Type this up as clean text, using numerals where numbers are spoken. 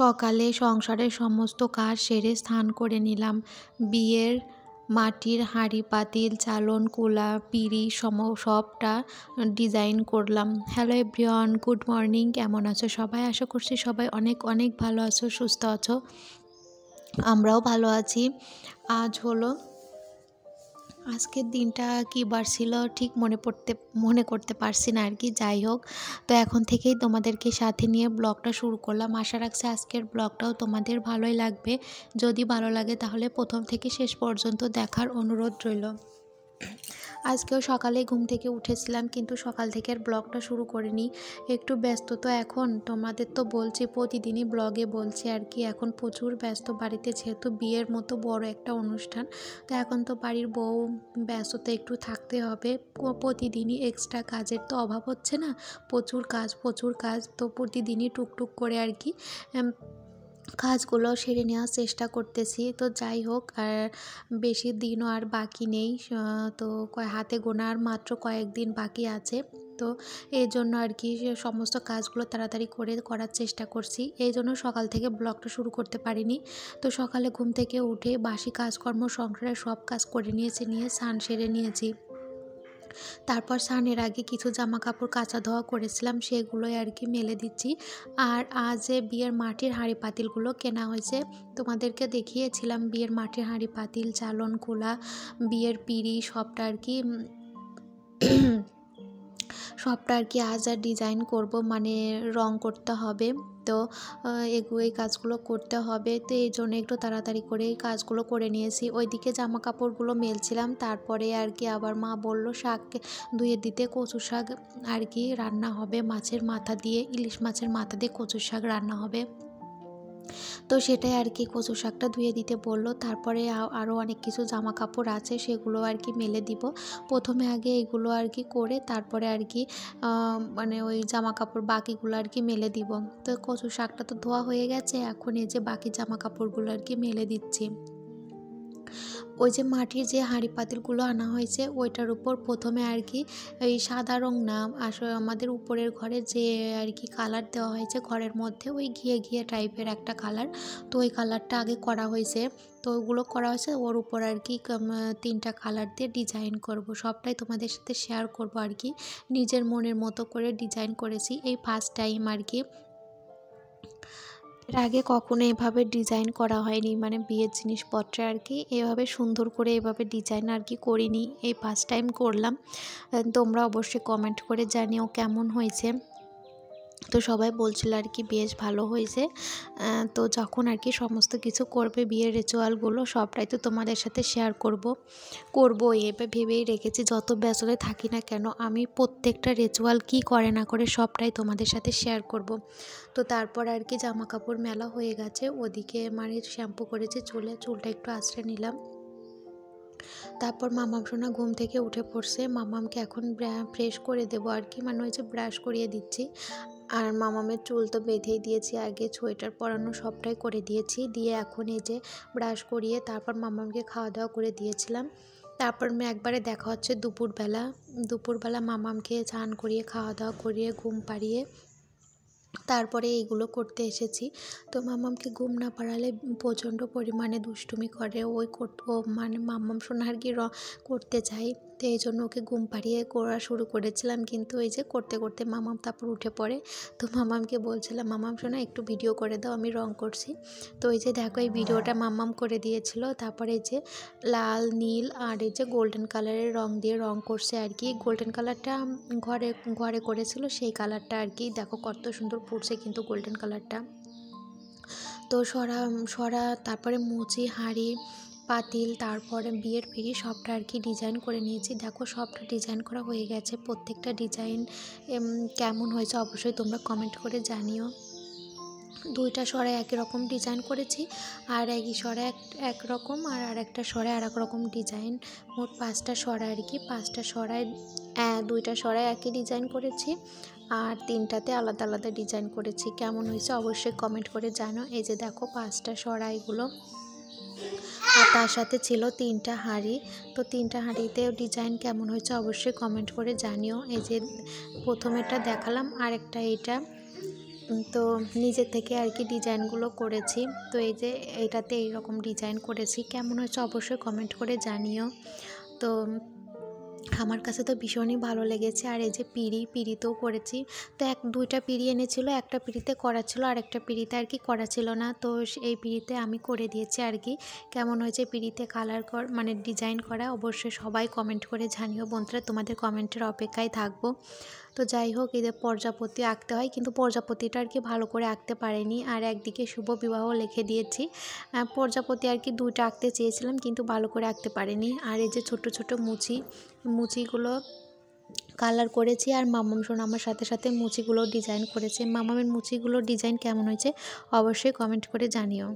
সকালে সংসারের সমস্ত কাজ সেরে স্নান করে নিলাম। বিয়ের মাটির হাঁড়ি পাতিল চালন কুলা পিঁড়ি সবটা ডিজাইন করলাম। Hello everyone, good morning. কেমন আছো সবাই? আশা করছি সবাই অনেক অনেক ভালো আছো, সুস্থ আছো। আমরাও ভালো আছি। আজকের দিনটা কী বার ছিল ঠিক মনে করতে পারছি না আর কি। যাই হোক, তো এখন থেকেই তোমাদেরকে সাথে নিয়ে ব্লগটা শুরু করলাম। আশা রাখছি আজকের ব্লগটাও তোমাদের ভালোই লাগবে। যদি ভালো লাগে তাহলে প্রথম থেকে শেষ পর্যন্ত দেখার অনুরোধ রইল। আজকেও সকালে ঘুম থেকে উঠেছিলাম, কিন্তু সকাল থেকে আর ব্লগটা শুরু করিনি। একটু ব্যস্ত তো এখন, তোমাদের তো বলছি প্রতিদিনই ব্লগে বলছি আর কি। এখন প্রচুর ব্যস্ত বাড়িতে, যেহেতু বিয়ের মতো বড় একটা অনুষ্ঠান, তো এখন তো বাড়ির বউ ব্যস্ততা একটু থাকতে হবে। প্রতিদিনই এক্সট্রা কাজের তো অভাব হচ্ছে না, প্রচুর কাজ তো প্রতিদিনই টুকটুক করে আর কি কাজগুলো সেরে নেওয়ার চেষ্টা করতেছি। তো যাই হোক, আর বেশি দিনও আর বাকি নেই, তো হাতে গোনার মাত্র কয়েকদিন বাকি আছে। তো এই জন্য আর কি সমস্ত কাজগুলো তাড়াতাড়ি করার চেষ্টা করছি। এই জন্য সকাল থেকে ব্লগটা শুরু করতে পারিনি। তো সকালে ঘুম থেকে উঠে বাসি কাজকর্ম সংসারের সব কাজ করে নিয়ে স্নান সেরে নিয়েছি। তারপর স্নানের আগে কিছু জামা কাপড় কাচা ধোয়া করেছিলাম, সেগুলোই আর কি মেলে দিচ্ছি। আর আজ বিয়ের মাটির হাঁড়ি পাতিলগুলো কেনা হয়েছে, তোমাদেরকে দেখিয়েছিলাম। বিয়ের মাটির হাঁড়ি পাতিল চালন খোলা বিয়ের পিঁড়ি সবটা আর কি আজ আর ডিজাইন করব, মানে রং করতে হবে। তো এই কাজগুলো করতে হবে, তো এই জন্য একটু তাড়াতাড়ি করে এই কাজগুলো করে নিয়েছি। ওইদিকে জামা কাপড়গুলো মেলছিলাম, তারপরে আর কি আবার মা বলল শাক ধুয়ে দিতে। কচু শাক আর কি রান্না হবে, মাছের মাথা দিয়ে, ইলিশ মাছের মাথা দিয়ে কচু শাক রান্না হবে। তো সেটাই আর কি কচু শাকটা ধুয়ে দিতে বললো। তারপরে আরও অনেক কিছু জামা কাপড় আছে, সেগুলো আর কি মেলে দিব। প্রথমে আগে এগুলো আর কি করে তারপরে আর কি মানে ওই জামা কাপড় বাকিগুলো আর কি মেলে দিব। তো কচু শাকটা তো ধোয়া হয়ে গেছে, এখন এই যে বাকি জামা কাপড়গুলো আর কি মেলে দিচ্ছি। ওই যে মাটির যে হাঁড়ি পাতিলগুলো আনা হয়েছে, ওইটার উপর প্রথমে আর কি ওই সাদা রং না, আসলে আমাদের উপরের ঘরে যে আর কি কালার দেওয়া হয়েছে ঘরের মধ্যে, ওই ঘিয়ে টাইপের একটা কালার, তো ওই কালারটা আগে করা হয়েছে। তো ওগুলো করা হয়েছে, ওর উপর আর কি 3টা কালার দিয়ে ডিজাইন করব। সবটাই তোমাদের সাথে শেয়ার করব আর কি। নিজের মনের মতো করে ডিজাইন করেছি, এই ফার্স্ট টাইম আর কি। এর আগে কখনো এভাবে ডিজাইন করা হয়নি, মানে বিয়ের জিনিসপত্রে আর কি এভাবে সুন্দর করে এভাবে ডিজাইন আর কি করিনি, এই ফার্স্ট টাইম করলাম। তোমরা অবশ্যই কমেন্ট করে জানিও কেমন হয়েছে। তো সবাই বলছিল আর কি বেশ ভালো হয়েছে। তো যখন আর কি সমস্ত কিছু করবে বিয়ের রিচুয়ালগুলো সবটাই তো তোমাদের সাথে শেয়ার করবো এভাবে ভেবেই রেখেছি। যত ব্যস্ততায় থাকি না কেন, আমি প্রত্যেকটা রিচুয়াল কি করে না করে সবটাই তোমাদের সাথে শেয়ার করব। তো তারপর আর কি জামা কাপড় মেলা হয়ে গেছে, ওদিকে মানে শ্যাম্পু করেছি, চুলটা একটু আঁচড়ে নিলাম। তারপর মামাম সোনা ঘুম থেকে উঠে পড়ছে, মামামকে এখন ফ্রেশ করে দেবো আর কি, মানে ওই যে ব্রাশ করিয়ে দিচ্ছি। আর মামামের চুল তো বেঁধেই দিয়েছি, আগে সোয়েটার পরানো সবটাই করে দিয়েছি, দিয়ে এখন এই যে ব্রাশ করিয়ে তারপর মামামকে খাওয়া দাওয়া করে দিয়েছিলাম। তারপর একবারে দেখা হচ্ছে দুপুরবেলা মামামকে স্নান করিয়ে খাওয়া দাওয়া করিয়ে ঘুম পাড়িয়ে তারপরে এইগুলো করতে এসেছি। তো মামামকে ঘুম না পাড়ালে প্রচণ্ড পরিমাণে দুষ্টুমি করে, ও মানে মামাম সোনা আর কি করতে চাই। তো এই জন্য ওকে ঘুম পাড়িয়ে করা শুরু করেছিলাম, কিন্তু এই যে করতে করতে মামাম তারপর উঠে পড়ে। তো মামামকে বলছিলাম মামাম সোনা একটু ভিডিও করে দাও, আমি রং করছি। তো এই যে দেখো এই ভিডিওটা মামাম করে দিয়েছিল। তারপরে এই যে লাল নীল আর এই যে গোল্ডেন কালারের রং দিয়ে রং করছে আর কি। গোল্ডেন কালারটা ঘরে করেছিল, সেই কালারটা আর কি দেখো কত সুন্দর ফুটছে কিন্তু গোল্ডেন কালারটা। তো সরা তারপরে মুচি হাঁড়ি পাতিল তারপরে বিয়ের পিঁড়ি সবটা আর কি ডিজাইন করে নিয়েছি। দেখো সবটা ডিজাইন করা হয়ে গেছে, প্রত্যেকটা ডিজাইন কেমন হয়েছে অবশ্যই তোমরা কমেন্ট করে জানিও। 2টা সরায় একই রকম ডিজাইন করেছি, আর একই সরায় একরকম আর একটা সরায় আর এক রকম ডিজাইন। মোট 5টা সরা আর কি, 5টা সরায় 2টা সরায় একই ডিজাইন করেছি, আর 3টাতে আলাদা আলাদা ডিজাইন করেছি। কেমন হয়েছে অবশ্যই কমেন্ট করে জানো। এই যে দেখো 5টা সরাইগুলো, আর তার সাথে ছিল 3টা হাঁড়ি। তো 3টা হাঁড়িতেও ডিজাইন কেমন হয়েছে অবশ্যই কমেন্ট করে জানিও। এই যে প্রথমেরটা দেখালাম, আর একটা এইটা তো নিজের থেকে আর কি ডিজাইনগুলো করেছি। তো এই যে এইটাতে এইরকম ডিজাইন করেছি, কেমন হয়েছে অবশ্যই কমেন্ট করে জানিও। তো আমার কাছে তো ভীষণই ভালো লেগেছে। আর এই যে পিঁড়িতেও করেছি। তো দুইটা পিঁড়ি এনেছিল, একটা পিঁড়িতে করা ছিল আর একটা পিঁড়িতে আর কি করা ছিল না। তো এই পিঁড়িতে আমি করে দিয়েছি আর কি। কেমন হয়েছে পিঁড়িতে কালার মানে ডিজাইন করা অবশ্যই সবাই কমেন্ট করে জানিও বন্ধুরা, তোমাদের কমেন্টের অপেক্ষায় থাকবো। তো যাই হোক, এদের প্রজাপতি আঁকতে হয়, কিন্তু প্রজাপতিটা আর কি ভালো করে আঁকতে পারিনি। আর একদিকে শুভ বিবাহ লিখে দিয়েছি। প্রজাপতি আর কি দুইটা আঁকতে চেয়েছিলাম, কিন্তু ভালো করে আঁকতে পারিনি। আর এই যে ছোট ছোট মুচিগুলো কালার করেছি। আর মামাম সোনা আমার সাথে সাথে মুচিগুলো ডিজাইন করেছে। মামামের মুচিগুলোর ডিজাইন কেমন হয়েছে অবশ্যই কমেন্ট করে জানিও।